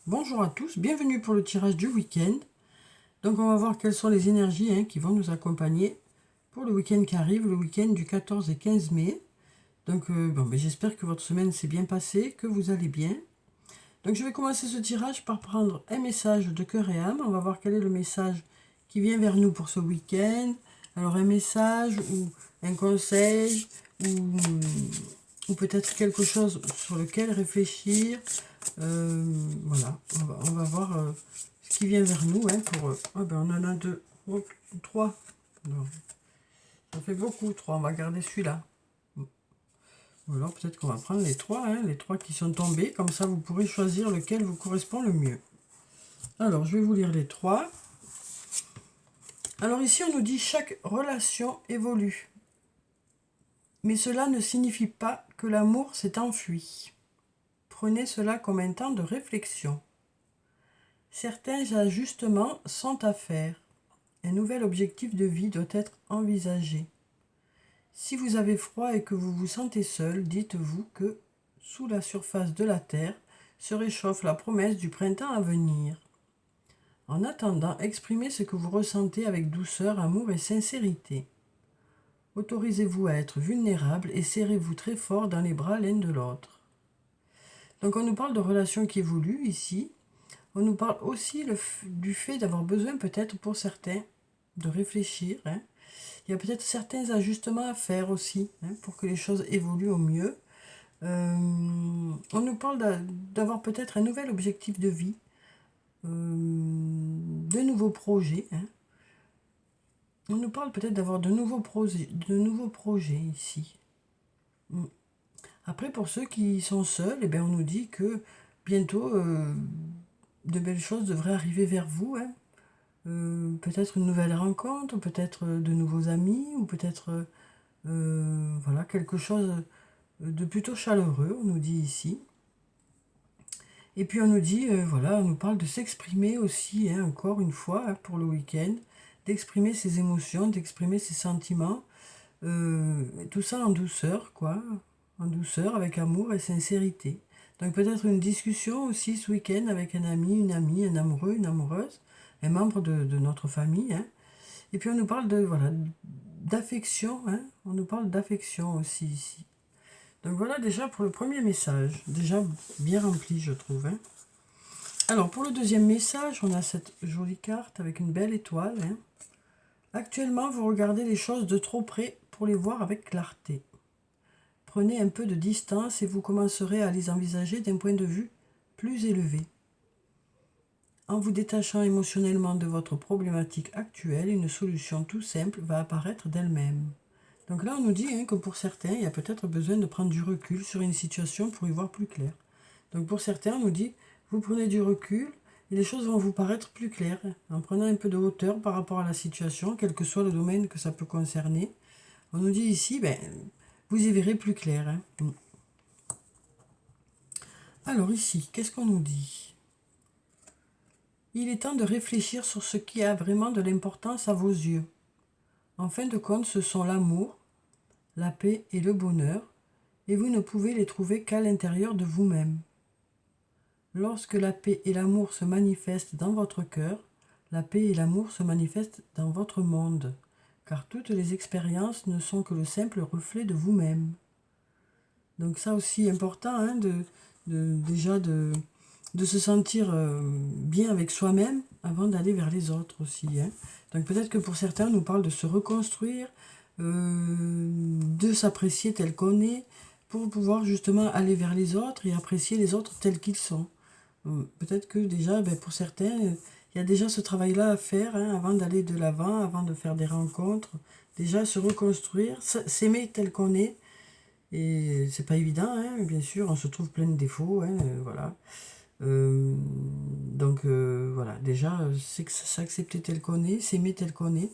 Bonjour à tous, bienvenue pour le tirage du week-end. Donc on va voir quelles sont les énergies qui vont nous accompagner pour le week-end qui arrive, le week-end du 14 et 15 mai. Donc j'espère que votre semaine s'est bien passée, que vous allez bien. Donc je vais commencer ce tirage par prendre un message de cœur et âme. On va voir quel est le message qui vient vers nous pour ce week-end. Alors un message ou un conseil ou peut-être quelque chose sur lequel réfléchir. Voilà, on va voir ce qui vient vers nous. On en a deux, trois. Non, ça fait beaucoup, trois. On va garder celui-là. Ou alors peut-être qu'on va prendre les trois qui sont tombés. Comme ça, vous pourrez choisir lequel vous correspond le mieux. Alors, je vais vous lire les trois. Alors ici, on nous dit chaque relation évolue. Mais cela ne signifie pas que l'amour s'est enfui. Prenez cela comme un temps de réflexion. Certains ajustements sont à faire. Un nouvel objectif de vie doit être envisagé. Si vous avez froid et que vous vous sentez seul, dites-vous que, sous la surface de la terre, se réchauffe la promesse du printemps à venir. En attendant, exprimez ce que vous ressentez avec douceur, amour et sincérité. Autorisez-vous à être vulnérable et serrez-vous très fort dans les bras l'un de l'autre. Donc on nous parle de relations qui évoluent ici. On nous parle aussi du fait d'avoir besoin peut-être pour certains de réfléchir. Il y a peut-être certains ajustements à faire aussi pour que les choses évoluent au mieux. On nous parle d'avoir peut-être un nouvel objectif de vie, de nouveaux projets. On nous parle peut-être d'avoir de nouveaux projets ici. Après, pour ceux qui sont seuls, on nous dit que bientôt, de belles choses devraient arriver vers vous. Peut-être une nouvelle rencontre, peut-être de nouveaux amis, ou peut-être voilà, quelque chose de plutôt chaleureux, on nous dit ici. Et puis on nous dit, voilà, on nous parle de s'exprimer aussi, encore une fois, pour le week-end, d'exprimer ses émotions, d'exprimer ses sentiments, tout ça en douceur, quoi, en douceur, avec amour et sincérité. Donc peut-être une discussion aussi ce week-end avec un ami, une amie, un amoureux, une amoureuse, un membre de notre famille. Et puis on nous parle voilà, d'affection, on nous parle d'affection aussi ici. Donc voilà déjà pour le premier message, déjà bien rempli je trouve. Alors pour le deuxième message, on a cette jolie carte avec une belle étoile. Actuellement, vous regardez les choses de trop près pour les voir avec clarté. Prenez un peu de distance et vous commencerez à les envisager d'un point de vue plus élevé. En vous détachant émotionnellement de votre problématique actuelle, une solution tout simple va apparaître d'elle-même. Donc là, on nous dit que pour certains, il y a peut-être besoin de prendre du recul sur une situation pour y voir plus clair. Donc pour certains, on nous dit, vous prenez du recul et les choses vont vous paraître plus claires, en prenant un peu de hauteur par rapport à la situation, quel que soit le domaine que ça peut concerner. On nous dit ici, vous y verrez plus clair. Alors ici, qu'est-ce qu'on nous dit ? Il est temps de réfléchir sur ce qui a vraiment de l'importance à vos yeux. En fin de compte, ce sont l'amour, la paix et le bonheur, et vous ne pouvez les trouver qu'à l'intérieur de vous-même. Lorsque la paix et l'amour se manifestent dans votre cœur, la paix et l'amour se manifestent dans votre monde, car toutes les expériences ne sont que le simple reflet de vous-même. Donc ça aussi important, déjà de se sentir bien avec soi-même avant d'aller vers les autres aussi. Donc peut-être que pour certains, on nous parle de se reconstruire, de s'apprécier tel qu'on est, pour pouvoir justement aller vers les autres et apprécier les autres tels qu'ils sont. Peut-être que déjà, pour certains, il y a déjà ce travail-là à faire avant d'aller de l'avant, avant de faire des rencontres. Déjà se reconstruire, s'aimer tel qu'on est. Et c'est pas évident, bien sûr, on se trouve plein de défauts, voilà. Voilà, déjà, c'est s'accepter tel qu'on est, s'aimer tel qu'on est,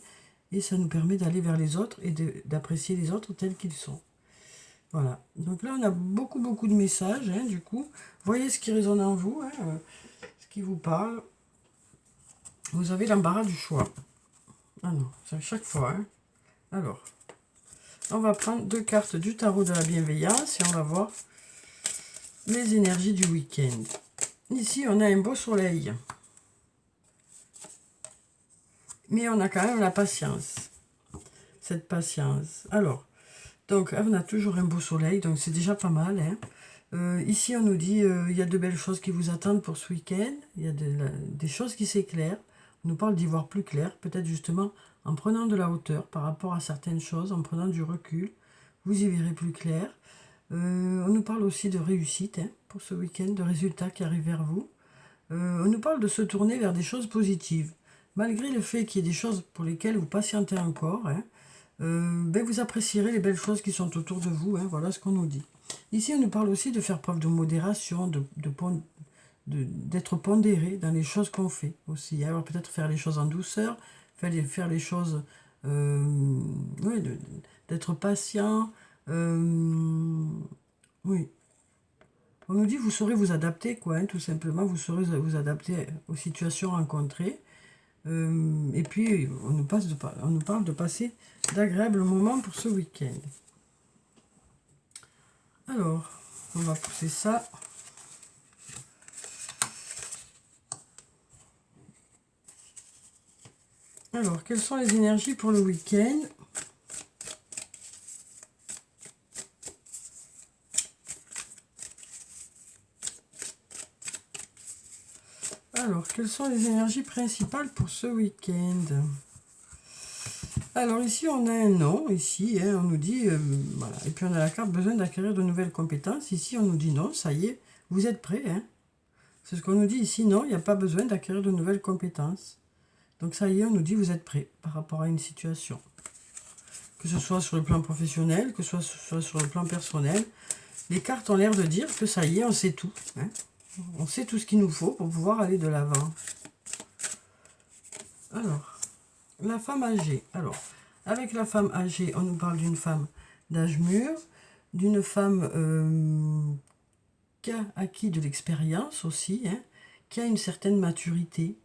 et ça nous permet d'aller vers les autres et d'apprécier les autres tels qu'ils sont. Voilà, donc là on a beaucoup de messages, du coup, voyez ce qui résonne en vous, ce qui vous parle. Vous avez l'embarras du choix. Ah non, c'est à chaque fois. Alors, on va prendre 2 cartes du tarot de la bienveillance et on va voir les énergies du week-end. Ici, on a un beau soleil. Mais on a quand même la patience. Cette patience. Alors, donc, on a toujours un beau soleil, donc c'est déjà pas mal. Hein. Ici, on nous dit il y a de belles choses qui vous attendent pour ce week-end. Il y a des choses qui s'éclairent. On nous parle d'y voir plus clair, peut-être justement en prenant de la hauteur par rapport à certaines choses, en prenant du recul. Vous y verrez plus clair. On nous parle aussi de réussite hein, pour ce week-end, de résultats qui arrivent vers vous. On nous parle de se tourner vers des choses positives. Malgré le fait qu'il y ait des choses pour lesquelles vous patientez encore, hein, ben vous apprécierez les belles choses qui sont autour de vous. Hein, voilà ce qu'on nous dit. Ici, on nous parle aussi de faire preuve de modération, d'être pondéré dans les choses qu'on fait aussi. Alors peut-être faire les choses en douceur, faire les choses, oui, d'être patient. Oui. On nous dit vous saurez vous adapter, quoi, hein, tout simplement, vous saurez vous adapter aux situations rencontrées. Et puis, on nous parle de passer d'agréables moments pour ce week-end. Alors, on va pousser ça. Alors, quelles sont les énergies pour le week-end? Alors, quelles sont les énergies principales pour ce week-end? Alors ici, on a un non, ici, hein, on nous dit, voilà, et puis on a la carte besoin d'acquérir de nouvelles compétences. Ici, on nous dit non, ça y est, vous êtes prêts. Hein. C'est ce qu'on nous dit ici, non, il n'y a pas besoin d'acquérir de nouvelles compétences. Donc ça y est, on nous dit vous êtes prêts par rapport à une situation. Que ce soit sur le plan professionnel, que ce soit sur le plan personnel. Les cartes ont l'air de dire que ça y est, on sait tout. Hein. On sait tout ce qu'il nous faut pour pouvoir aller de l'avant. Alors, la femme âgée. Alors, avec la femme âgée, on nous parle d'une femme d'âge mûr, d'une femme qui a acquis de l'expérience aussi, hein, qui a une certaine maturité.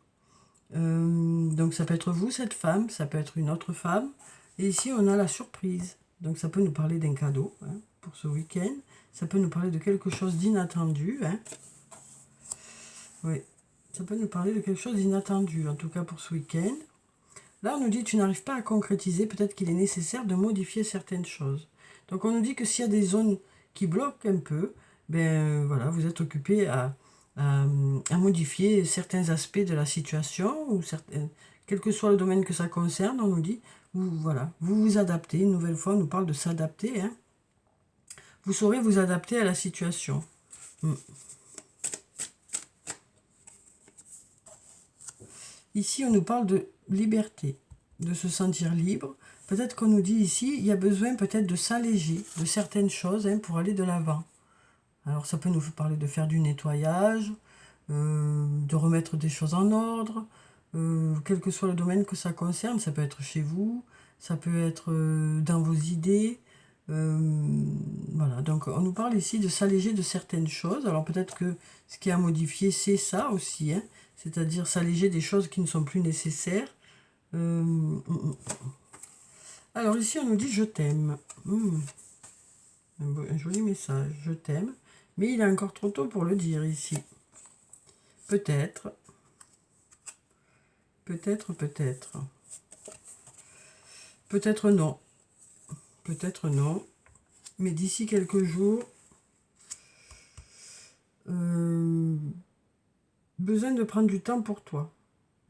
Donc ça peut être vous, cette femme, ça peut être une autre femme. Et ici, on a la surprise. Donc ça peut nous parler d'un cadeau hein, pour ce week-end. Ça peut nous parler de quelque chose d'inattendu. Hein. Oui, ça peut nous parler de quelque chose d'inattendu, en tout cas pour ce week-end. Là, on nous dit tu n'arrives pas à concrétiser, peut-être qu'il est nécessaire de modifier certaines choses. Donc on nous dit que s'il y a des zones qui bloquent un peu, ben voilà, vous êtes occupé à modifier certains aspects de la situation, ou quel que soit le domaine que ça concerne, on nous dit, voilà, vous vous adaptez. Une nouvelle fois, on nous parle de s'adapter. Hein. Vous saurez vous adapter à la situation. Ici, on nous parle de liberté, de se sentir libre. Peut-être qu'on nous dit ici, il y a besoin peut-être de s'alléger de certaines choses hein, pour aller de l'avant. Alors ça peut nous parler de faire du nettoyage, de remettre des choses en ordre, quel que soit le domaine que ça concerne. Ça peut être chez vous, ça peut être dans vos idées. Voilà, donc on nous parle ici de s'alléger de certaines choses. Alors peut-être que ce qui est à modifier, c'est ça aussi, hein, c'est-à-dire s'alléger des choses qui ne sont plus nécessaires. Alors ici, on nous dit « je t'aime ». Un joli message, « je t'aime ». Mais il est encore trop tôt pour le dire ici. Peut-être. Peut-être, peut-être. Peut-être non. Peut-être non. Mais d'ici quelques jours, besoin de prendre du temps pour toi.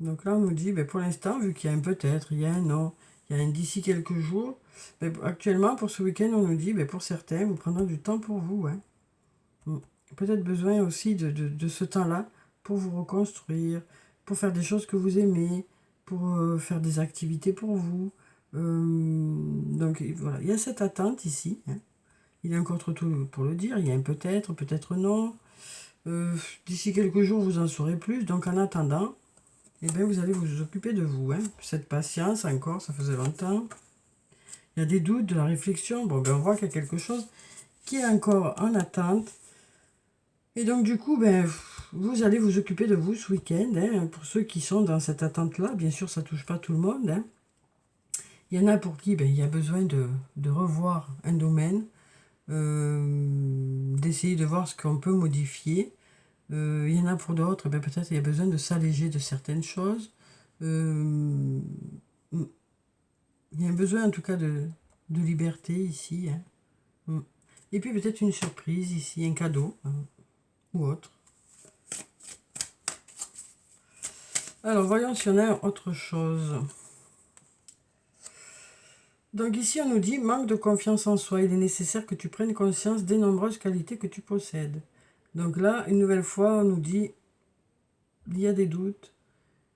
Donc là, on nous dit, ben pour l'instant, vu qu'il y a un peut-être, il y a un non, il y a un d'ici quelques jours, ben actuellement, pour ce week-end, on nous dit, ben pour certains, vous prendrez du temps pour vous. Hein. Peut-être besoin aussi de ce temps-là pour vous reconstruire, pour faire des choses que vous aimez, pour faire des activités pour vous. Donc voilà, il y a cette attente ici. Hein. Il est encore trop tôt pour le dire, il y a un peut-être, peut-être non. D'ici quelques jours, vous en saurez plus. Donc en attendant, eh bien, vous allez vous occuper de vous. Hein. Cette patience encore, ça faisait longtemps. Il y a des doutes, de la réflexion. Bon, ben, on voit qu'il y a quelque chose qui est encore en attente. Et donc du coup, ben, vous allez vous occuper de vous ce week-end. Hein, pour ceux qui sont dans cette attente-là, bien sûr, ça ne touche pas tout le monde. Hein. Il y en a pour qui ben, il y a besoin de revoir un domaine, d'essayer de voir ce qu'on peut modifier. Il y en a pour d'autres, ben peut-être il y a besoin de s'alléger de certaines choses. Il y a un besoin en tout cas de liberté ici. Hein. Et puis peut-être une surprise ici, un cadeau ou autre. Alors voyons si on a autre chose. Donc ici on nous dit manque de confiance en soi. Il est nécessaire que tu prennes conscience des nombreuses qualités que tu possèdes. Donc là, une nouvelle fois, on nous dit il y a des doutes,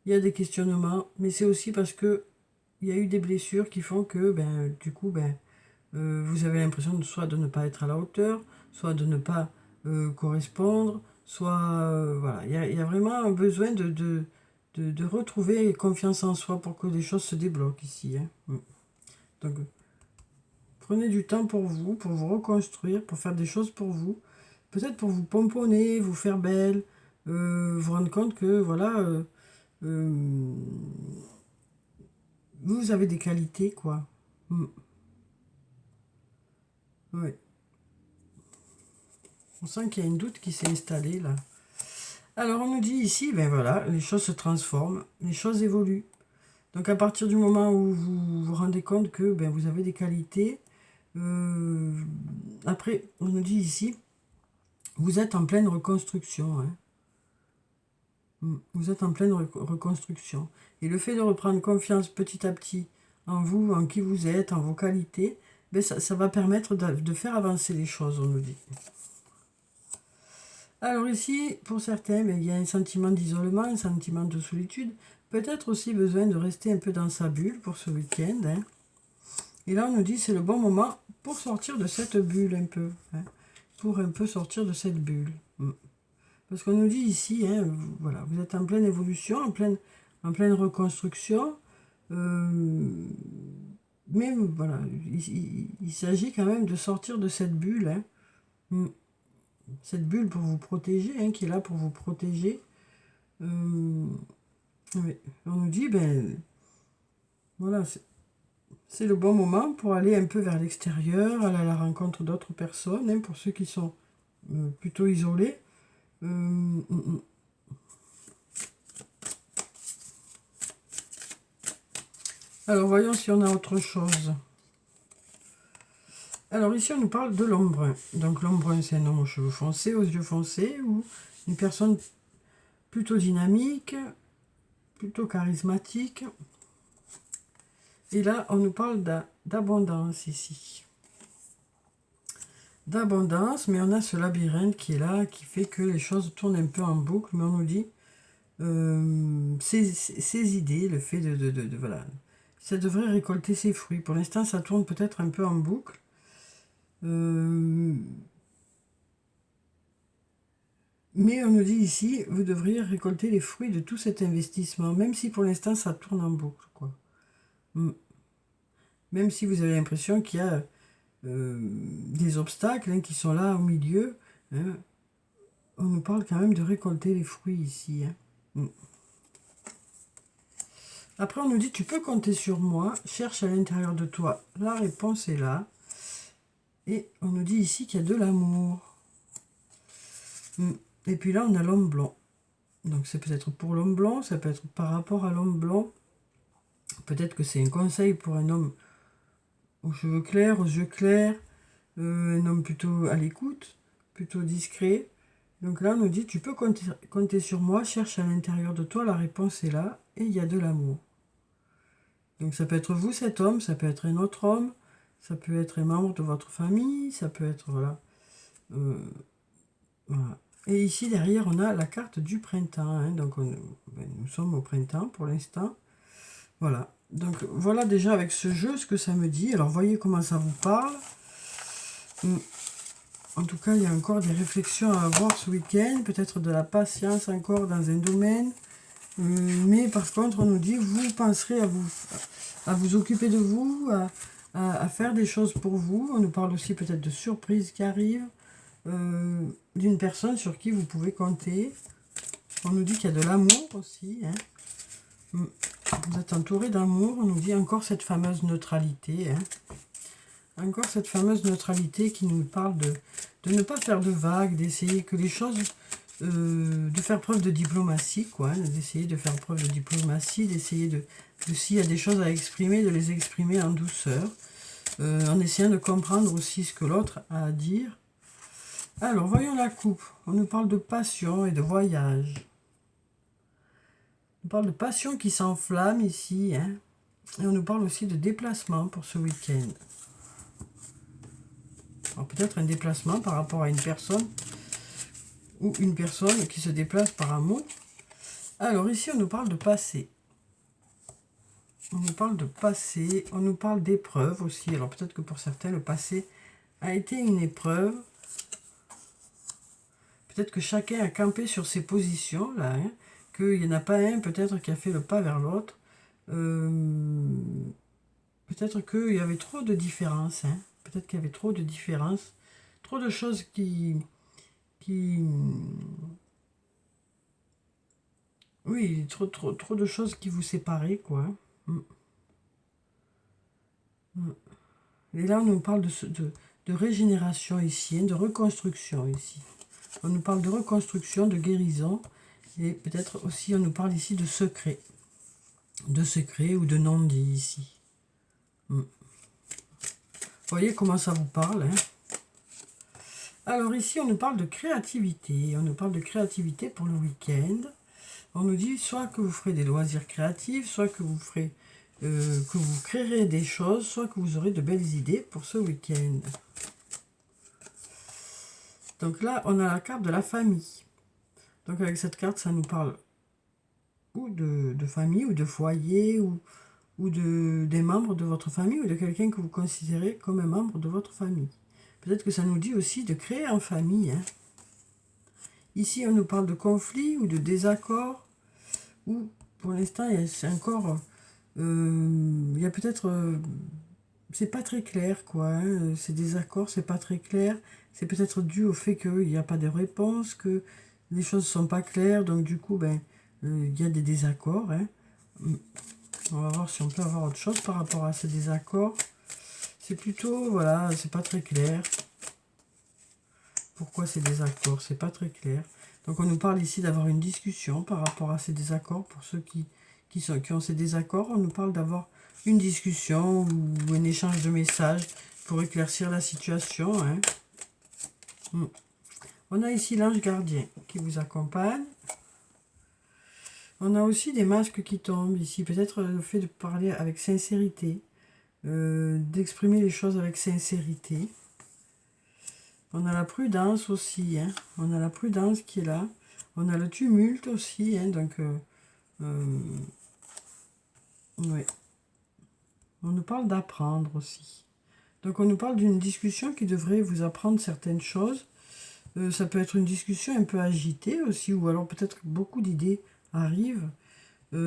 il y a des questionnements, mais c'est aussi parce que il y a eu des blessures qui font que du coup vous avez l'impression soit de ne pas être à la hauteur, soit de ne pas correspondre, soit voilà, il y a vraiment un besoin de retrouver confiance en soi pour que les choses se débloquent ici. Hein. Donc prenez du temps pour vous reconstruire, pour faire des choses pour vous, peut-être pour vous pomponner, vous faire belle, vous rendre compte que voilà, vous avez des qualités quoi. Ouais. On sent qu'il y a une doute qui s'est installée là. Alors on nous dit ici, ben voilà, les choses se transforment, les choses évoluent. Donc à partir du moment où vous vous rendez compte que vous avez des qualités, après on nous dit ici, vous êtes en pleine reconstruction. Hein. Vous êtes en pleine reconstruction. Et le fait de reprendre confiance petit à petit en vous, en qui vous êtes, en vos qualités, ça va permettre de faire avancer les choses, on nous dit. Alors ici, pour certains, il y a un sentiment d'isolement, un sentiment de solitude, peut-être aussi besoin de rester un peu dans sa bulle pour ce week-end. Hein. Et là, on nous dit c'est le bon moment pour sortir de cette bulle un peu. Hein, pour un peu sortir de cette bulle. Parce qu'on nous dit ici, hein, voilà, vous êtes en pleine évolution, en pleine reconstruction. Mais voilà, il s'agit quand même de sortir de cette bulle. Hein. Cette bulle pour vous protéger, hein, qui est là pour vous protéger. Oui. On nous dit, voilà, c'est le bon moment pour aller un peu vers l'extérieur, aller à la rencontre d'autres personnes, hein, pour ceux qui sont plutôt isolés. Alors, voyons si on a autre chose. Alors ici, on nous parle de l'homme brun. Donc l'homme brun, c'est un homme aux cheveux foncés, aux yeux foncés, ou une personne plutôt dynamique, plutôt charismatique. Et là, on nous parle d'abondance ici. D'abondance, mais on a ce labyrinthe qui est là, qui fait que les choses tournent un peu en boucle, mais on nous dit ces idées, le fait voilà, ça devrait récolter ses fruits. Pour l'instant, ça tourne peut-être un peu en boucle. Mais on nous dit ici, vous devriez récolter les fruits de tout cet investissement, même si pour l'instant ça tourne en boucle, quoi. Même si vous avez l'impression qu'il y a des obstacles hein, qui sont là au milieu, hein, on nous parle quand même de récolter les fruits ici. Hein. Après on nous dit, tu peux compter sur moi, cherche à l'intérieur de toi. La réponse est là. Et on nous dit ici qu'il y a de l'amour. Et puis là, on a l'homme blanc. Donc c'est peut-être pour l'homme blanc, ça peut être par rapport à l'homme blanc. Peut-être que c'est un conseil pour un homme aux cheveux clairs, aux yeux clairs, un homme plutôt à l'écoute, plutôt discret. Donc là, on nous dit, tu peux compter sur moi, cherche à l'intérieur de toi, la réponse est là, et il y a de l'amour. Donc ça peut être vous, cet homme, ça peut être un autre homme, ça peut être un membre de votre famille, ça peut être, voilà. Voilà. Et ici, derrière, on a la carte du printemps. Hein. Donc, nous sommes au printemps pour l'instant. Voilà. Donc, voilà déjà avec ce jeu ce que ça me dit. Alors, voyez comment ça vous parle. En tout cas, il y a encore des réflexions à avoir ce week-end. Peut-être de la patience encore dans un domaine. Mais par contre, on nous dit, vous penserez à vous occuper de vous, à faire des choses pour vous. On nous parle aussi peut-être de surprises qui arrivent. D'une personne sur qui vous pouvez compter. On nous dit qu'il y a de l'amour aussi. Hein. Vous êtes entouré d'amour. On nous dit encore cette fameuse neutralité. Hein. Encore cette fameuse neutralité qui nous parle de ne pas faire de vagues, d'essayer que les choses de faire preuve de diplomatie, quoi, hein, d'essayer de faire preuve de diplomatie, d'essayer de s'il y a des choses à exprimer, de les exprimer en douceur, en essayant de comprendre aussi ce que l'autre a à dire. Alors, voyons la coupe. On nous parle de passion et de voyage. On parle de passion qui s'enflamme ici, hein, et on nous parle aussi de déplacement pour ce week-end. Alors, peut-être un déplacement par rapport à une personne, ou une personne qui se déplace par amour. Alors, ici, on nous parle de passé. On nous parle de passé, on nous parle d'épreuve aussi. Alors peut-être que pour certains, le passé a été une épreuve. Peut-être que chacun a campé sur ses positions, là. Hein, qu'il n'y en a pas un, peut-être, qui a fait le pas vers l'autre. Peut-être qu'il y avait trop de différences. Hein, peut-être qu'il y avait trop de différences. Trop de choses oui, trop de choses qui vous séparaient, quoi. Mm. Mm. Et là, on nous parle de régénération ici, hein, de reconstruction ici. On nous parle de reconstruction, de guérison. Et peut-être aussi, on nous parle ici de secret. De secret ou de non-dit ici. Mm. Vous voyez comment ça vous parle, hein? Alors ici, on nous parle de créativité. On nous parle de créativité pour le week-end. On nous dit soit que vous ferez des loisirs créatifs, soit que vous ferez, que vous créerez des choses, soit que vous aurez de belles idées pour ce week-end. Donc là, on a la carte de la famille. Donc avec cette carte, ça nous parle ou de famille, ou de foyer, ou des membres de votre famille, ou de quelqu'un que vous considérez comme un membre de votre famille. Peut-être que ça nous dit aussi de créer en famille. Hein. Ici, on nous parle de conflit ou de désaccord, ou pour l'instant, c'est encore... il y a peut-être... c'est pas très clair, quoi. Hein. Ces désaccords, c'est pas très clair. C'est peut-être dû au fait qu'il n'y a pas de réponse, que les choses sont pas claires, donc du coup, ben, il y a des désaccords. Hein. On va voir si on peut avoir autre chose par rapport à ces désaccords. C'est plutôt, voilà, c'est pas très clair. Pourquoi ces désaccords? C'est pas très clair. Donc on nous parle ici d'avoir une discussion par rapport à ces désaccords. Pour ceux qui ont ces désaccords, on nous parle d'avoir une discussion ou un échange de messages pour éclaircir la situation. Hein. On a ici l'ange gardien qui vous accompagne. On a aussi des masques qui tombent ici. Peut-être le fait de parler avec sincérité, d'exprimer les choses avec sincérité. On a la prudence aussi. Hein. On a la prudence qui est là. On a le tumulte aussi. Hein. Donc, ouais. On nous parle d'apprendre aussi. Donc, on nous parle d'une discussion qui devrait vous apprendre certaines choses. Ça peut être une discussion un peu agitée aussi, ou alors peut-être que beaucoup d'idées arrivent. Mais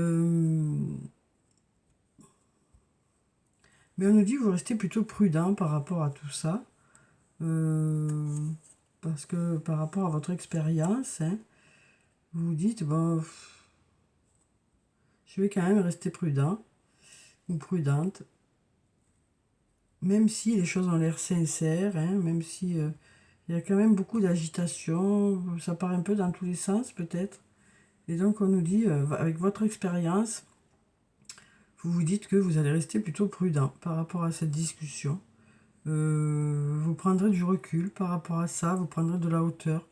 on nous dit que vous restez plutôt prudent par rapport à tout ça. Parce que par rapport à votre expérience, hein, vous vous dites, bon, je vais quand même rester prudent ou prudente. Même si les choses ont l'air sincères, hein, même si il y a quand même beaucoup d'agitation, ça part un peu dans tous les sens peut-être. Et donc on nous dit, avec votre expérience, vous vous dites que vous allez rester plutôt prudent par rapport à cette discussion. Vous prendrez du recul par rapport à ça, vous prendrez de la hauteur.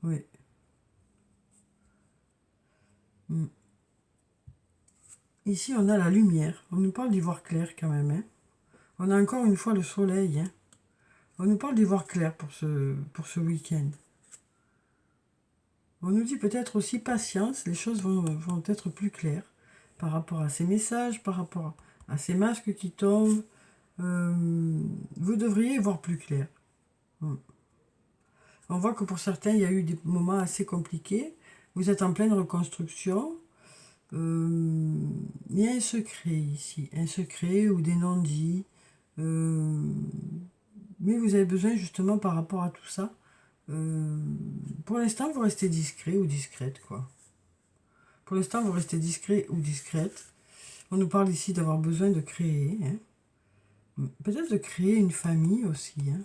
Oui. Ici, on a la lumière. On nous parle d'y voir clair quand même. Hein. On a encore une fois le soleil. Hein. On nous parle d'y voir clair pour ce week-end. On nous dit peut-être aussi patience. Les choses vont être plus claires par rapport à ces messages, par rapport à ces masques qui tombent. Vous devriez y voir plus clair. On voit que pour certains, il y a eu des moments assez compliqués. Vous êtes en pleine reconstruction. Il y a un secret ici, un secret ou des non-dits. Mais vous avez besoin justement par rapport à tout ça. Pour l'instant, vous restez discret ou discrète, quoi. Pour l'instant, vous restez discret ou discrète. On nous parle ici d'avoir besoin de créer. Hein. Peut-être de créer une famille aussi. Hein.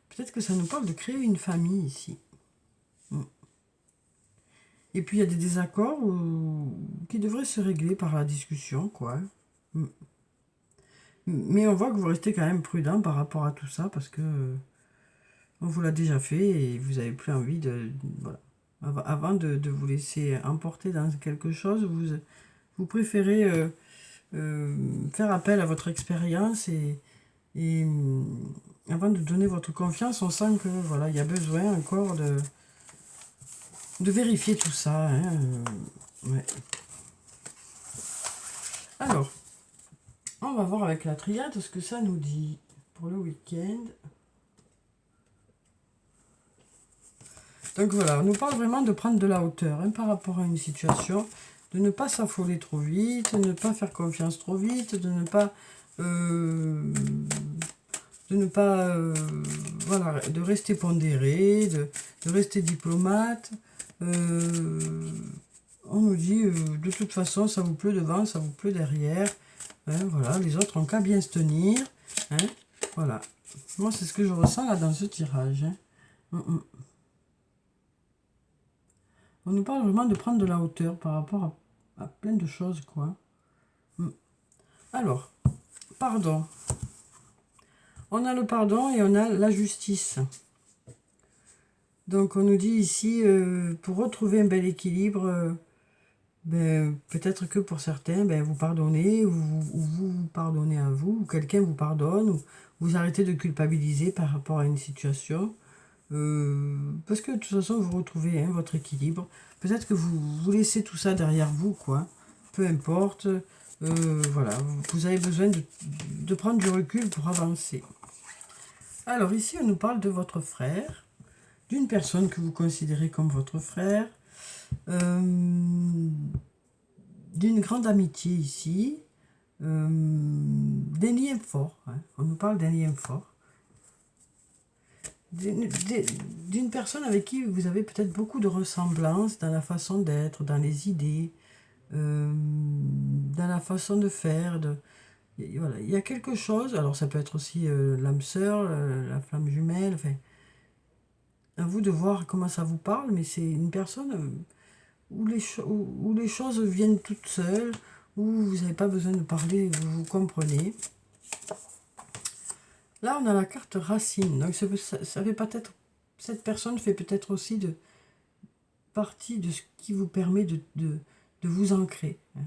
Peut-être que ça nous parle de créer une famille ici. Et puis il y a des désaccords qui devraient se régler par la discussion, quoi. Mais on voit que vous restez quand même prudent par rapport à tout ça, parce que on vous l'a déjà fait et vous n'avez plus envie de... Voilà. Avant de vous laisser emporter dans quelque chose, vous préférez faire appel à votre expérience et avant de donner votre confiance, on sent que voilà, il y a besoin encore de vérifier tout ça. Hein, ouais. Alors, on va voir avec la triade ce que ça nous dit pour le week-end. Donc voilà, on nous parle vraiment de prendre de la hauteur hein, par rapport à une situation, de ne pas s'affoler trop vite, de ne pas faire confiance trop vite, de ne pas voilà, de rester pondéré, de rester diplomate. On nous dit, de toute façon, ça vous pleut devant, ça vous pleut derrière. Hein, voilà, les autres ont qu'à bien se tenir. Hein, voilà. Moi, c'est ce que je ressens là dans ce tirage. Hein. On nous parle vraiment de prendre de la hauteur par rapport à plein de choses, quoi. Alors, pardon. On a le pardon et on a la justice. Donc, on nous dit ici, pour retrouver un bel équilibre, peut-être que pour certains, vous pardonnez, ou vous pardonnez à vous, ou quelqu'un vous pardonne, ou vous arrêtez de culpabiliser par rapport à une situation. Parce que de toute façon, vous retrouvez hein, votre équilibre. Peut-être que vous laissez tout ça derrière vous, quoi. Peu importe. Voilà, vous avez besoin de prendre du recul pour avancer. Alors ici, on nous parle de votre frère, d'une personne que vous considérez comme votre frère, d'une grande amitié ici, des liens forts. Hein. On nous parle d'un lien fort. D'une personne avec qui vous avez peut-être beaucoup de ressemblances dans la façon d'être, dans les idées, dans la façon de faire. Voilà. Il y a quelque chose, alors ça peut être aussi l'âme sœur, la flamme jumelle, enfin, à vous de voir comment ça vous parle, mais c'est une personne où les choses viennent toutes seules, où vous n'avez pas besoin de parler, vous comprenez. Là, on a la carte racine. Donc, ça fait peut-être... Cette personne fait peut-être aussi partie de ce qui vous permet de vous ancrer. Hein.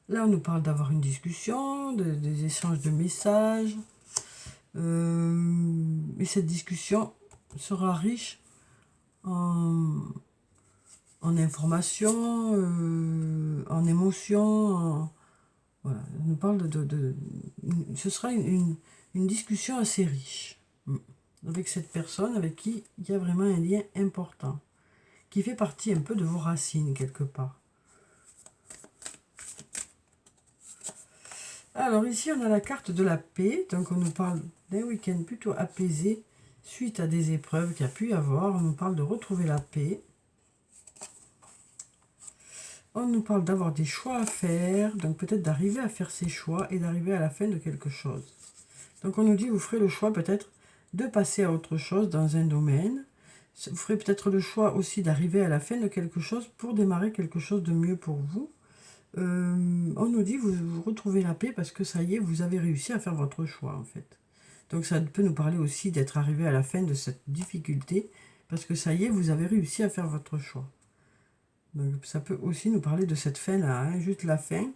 Là, on nous parle d'avoir une discussion, des échanges de messages. Et cette discussion sera riche en informations, en émotions. Voilà, on nous parle ce sera une discussion assez riche avec cette personne avec qui il y a vraiment un lien important, qui fait partie un peu de vos racines quelque part. Alors ici, on a la carte de la paix, donc on nous parle d'un week-end plutôt apaisé suite à des épreuves qu'il y a pu y avoir. On nous parle de retrouver la paix. On nous parle d'avoir des choix à faire, donc peut-être d'arriver à faire ces choix et d'arriver à la fin de quelque chose. Donc on nous dit, vous ferez le choix peut-être de passer à autre chose dans un domaine. Vous ferez peut-être le choix aussi d'arriver à la fin de quelque chose pour démarrer quelque chose de mieux pour vous. On nous dit, vous retrouvez la paix parce que ça y est, vous avez réussi à faire votre choix en fait. Donc ça peut nous parler aussi d'être arrivé à la fin de cette difficulté parce que ça y est, vous avez réussi à faire votre choix. Donc ça peut aussi nous parler de cette fin-là, hein, juste la fin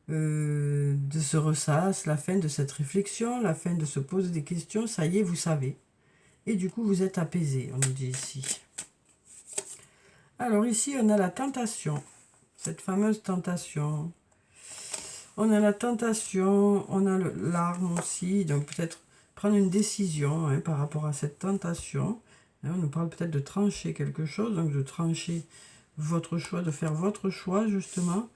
de ce ressasse, la fin de cette réflexion, la fin de se poser des questions, ça y est, vous savez. Et du coup, vous êtes apaisé, on nous dit ici. Alors ici, on a la tentation, cette fameuse tentation. On a la tentation, on a l'arme aussi, donc peut-être prendre une décision hein, par rapport à cette tentation. Hein, on nous parle peut-être de trancher quelque chose, donc de trancher votre choix, de faire votre choix justement,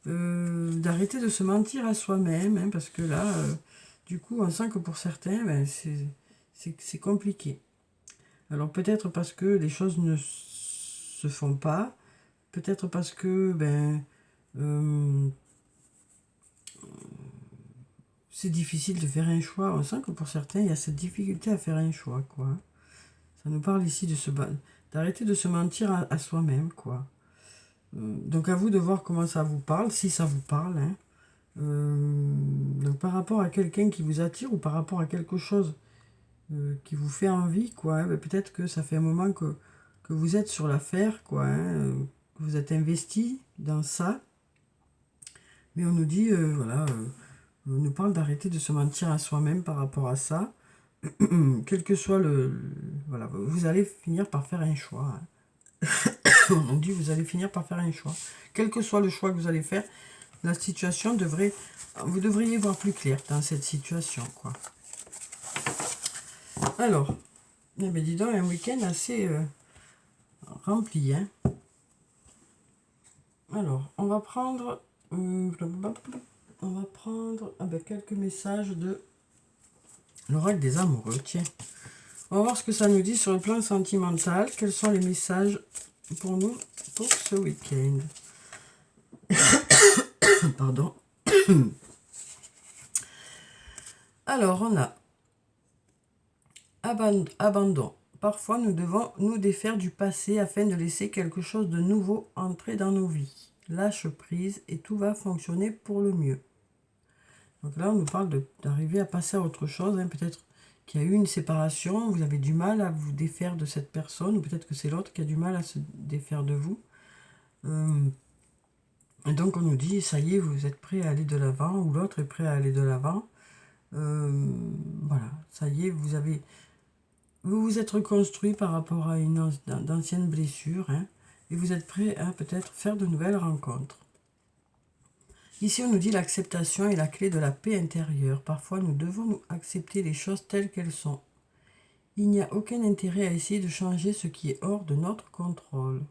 d'arrêter de se mentir à soi-même, hein, parce que là, du coup, on sent que pour certains, c'est compliqué. Alors peut-être parce que les choses ne se font pas, peut-être parce que c'est difficile de faire un choix. On sent que pour certains, il y a cette difficulté à faire un choix, quoi. Ça nous parle ici d'arrêter de se mentir à soi-même, quoi. Donc à vous de voir comment ça vous parle, si ça vous parle, hein. Donc par rapport à quelqu'un qui vous attire ou par rapport à quelque chose qui vous fait envie, quoi, hein, peut-être que ça fait un moment que vous êtes sur l'affaire, quoi, hein, que vous êtes investi dans ça. Mais on nous dit, voilà, on nous parle d'arrêter de se mentir à soi-même par rapport à ça. Quel que soit voilà, vous allez finir par faire un choix, hein. On dit, vous allez finir par faire un choix. Quel que soit le choix que vous allez faire, la situation vous devriez voir plus clair dans cette situation, quoi. Alors, eh bien, dis donc, un week-end assez rempli, hein. Alors, on va prendre quelques messages de l'oracle des amoureux. Tiens, on va voir ce que ça nous dit sur le plan sentimental. Quels sont les messages pour nous pour ce week-end? Pardon. Alors, on a abandon. Parfois, nous devons nous défaire du passé afin de laisser quelque chose de nouveau entrer dans nos vies. Lâche prise et tout va fonctionner pour le mieux. Donc là, on nous parle d'arriver à passer à autre chose, hein. Peut-être qu'il y a eu une séparation, vous avez du mal à vous défaire de cette personne, ou peut-être que c'est l'autre qui a du mal à se défaire de vous. Et donc on nous dit, ça y est, vous êtes prêt à aller de l'avant, ou l'autre est prêt à aller de l'avant. Voilà, ça y est, vous vous êtes reconstruit par rapport à d'anciennes blessures, hein, et vous êtes prêt à peut-être faire de nouvelles rencontres. Ici, on nous dit l'acceptation est la clé de la paix intérieure. Parfois, nous devons nous accepter les choses telles qu'elles sont. Il n'y a aucun intérêt à essayer de changer ce qui est hors de notre contrôle.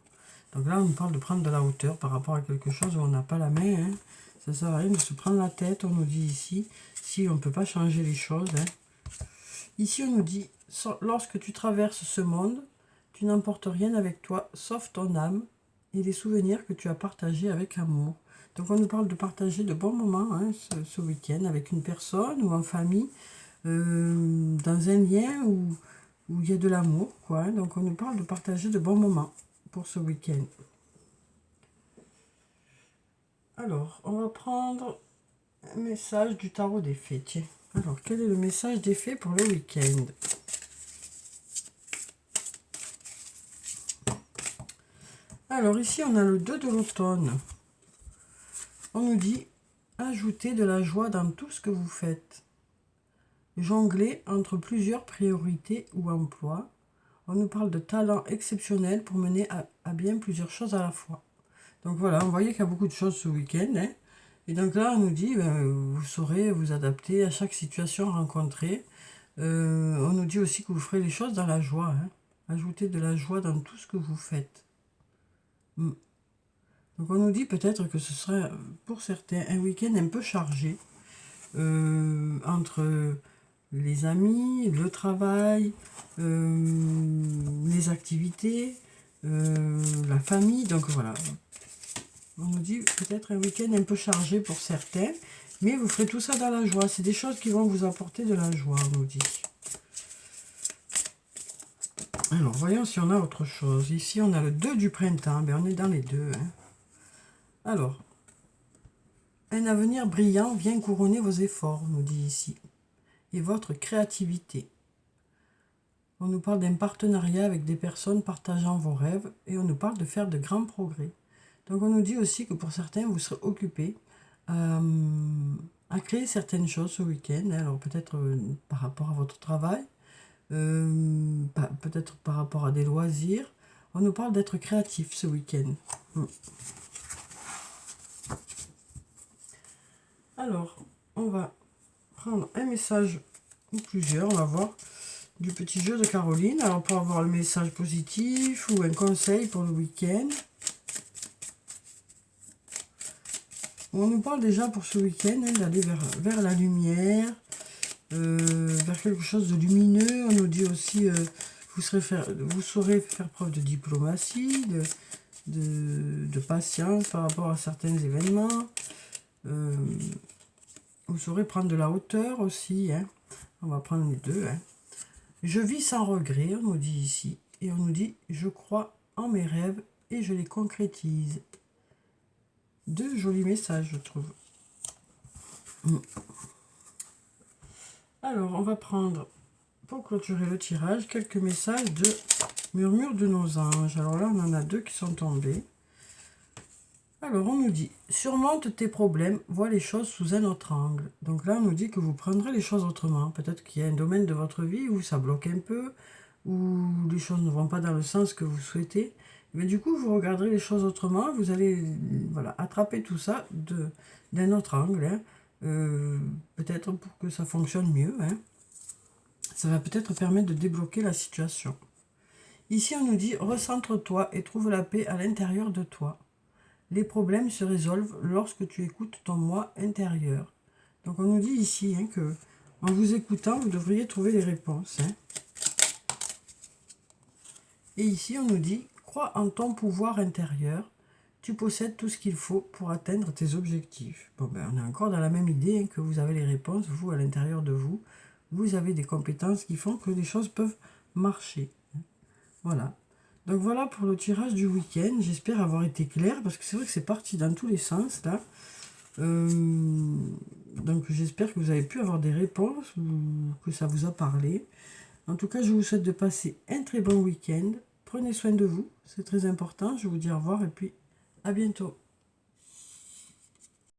Donc là, on nous parle de prendre de la hauteur par rapport à quelque chose où on n'a pas la main, hein. Ça ne sert à rien de se prendre la tête, on nous dit ici, si on ne peut pas changer les choses, hein. Ici, on nous dit, lorsque tu traverses ce monde, tu n'emportes rien avec toi, sauf ton âme et les souvenirs que tu as partagés avec amour. Donc, on nous parle de partager de bons moments, hein, ce week-end avec une personne ou en famille, dans un lien où il y a de l'amour, quoi, hein. Donc, on nous parle de partager de bons moments pour ce week-end. Alors, on va prendre un message du tarot des fées. Tiens. Alors, quel est le message des fées pour le week-end? Alors, ici, on a le 2 de l'automne. On nous dit, ajoutez de la joie dans tout ce que vous faites. Jonglez entre plusieurs priorités ou emplois. On nous parle de talent exceptionnel pour mener à bien plusieurs choses à la fois. Donc voilà, on voyait qu'il y a beaucoup de choses ce week-end, hein. Et donc là, on nous dit, vous saurez vous adapter à chaque situation rencontrée. On nous dit aussi que vous ferez les choses dans la joie, hein. Ajoutez de la joie dans tout ce que vous faites. Donc on nous dit peut-être que ce serait pour certains un week-end un peu chargé, entre les amis, le travail, les activités, la famille. Donc voilà, on nous dit peut-être un week-end un peu chargé pour certains, mais vous ferez tout ça dans la joie. C'est des choses qui vont vous apporter de la joie, on nous dit. Alors, voyons si on a autre chose. Ici, on a le 2 du printemps. Ben, on est dans les deux, hein. Alors, un avenir brillant vient couronner vos efforts, on nous dit ici, et votre créativité. On nous parle d'un partenariat avec des personnes partageant vos rêves, et on nous parle de faire de grands progrès. Donc, on nous dit aussi que pour certains, vous serez occupés à créer certaines choses ce week-end. Alors, peut-être par rapport à votre travail, peut-être par rapport à des loisirs. On nous parle d'être créatif ce week-end. Alors, on va prendre un message ou plusieurs, on va voir, du petit jeu de Caroline. Alors, pour avoir le message positif ou un conseil pour le week-end. On nous parle déjà pour ce week-end, hein, d'aller vers la lumière, vers quelque chose de lumineux. On nous dit aussi, vous saurez faire preuve de diplomatie, de patience par rapport à certains événements. Vous saurez prendre de la hauteur aussi. Hein. On va prendre les deux. Hein. Je vis sans regret, on nous dit ici. Et on nous dit, je crois en mes rêves et je les concrétise. Deux jolis messages, je trouve. Alors, on va prendre, pour clôturer le tirage, quelques messages de Murmure de nos anges. Alors là, on en a deux qui sont tombés. Alors, on nous dit, surmonte tes problèmes, vois les choses sous un autre angle. Donc là, on nous dit que vous prendrez les choses autrement. Peut-être qu'il y a un domaine de votre vie où ça bloque un peu, où les choses ne vont pas dans le sens que vous souhaitez. Mais du coup, vous regarderez les choses autrement. Vous allez voilà, attraper tout ça d'un autre angle. Hein. Peut-être pour que ça fonctionne mieux. Hein. Ça va peut-être permettre de débloquer la situation. Ici, on nous dit, recentre-toi et trouve la paix à l'intérieur de toi. Les problèmes se résolvent lorsque tu écoutes ton moi intérieur. Donc on nous dit ici hein, que en vous écoutant, vous devriez trouver les réponses. Hein. Et ici, on nous dit, crois en ton pouvoir intérieur. Tu possèdes tout ce qu'il faut pour atteindre tes objectifs. Bon, ben, on est encore dans la même idée hein, que vous avez les réponses, vous, à l'intérieur de vous. Vous avez des compétences qui font que les choses peuvent marcher. Voilà. Donc voilà pour le tirage du week-end. J'espère avoir été clair parce que c'est vrai que c'est parti dans tous les sens là. Donc j'espère que vous avez pu avoir des réponses ou que ça vous a parlé. En tout cas, je vous souhaite de passer un très bon week-end. Prenez soin de vous, c'est très important. Je vous dis au revoir et puis à bientôt.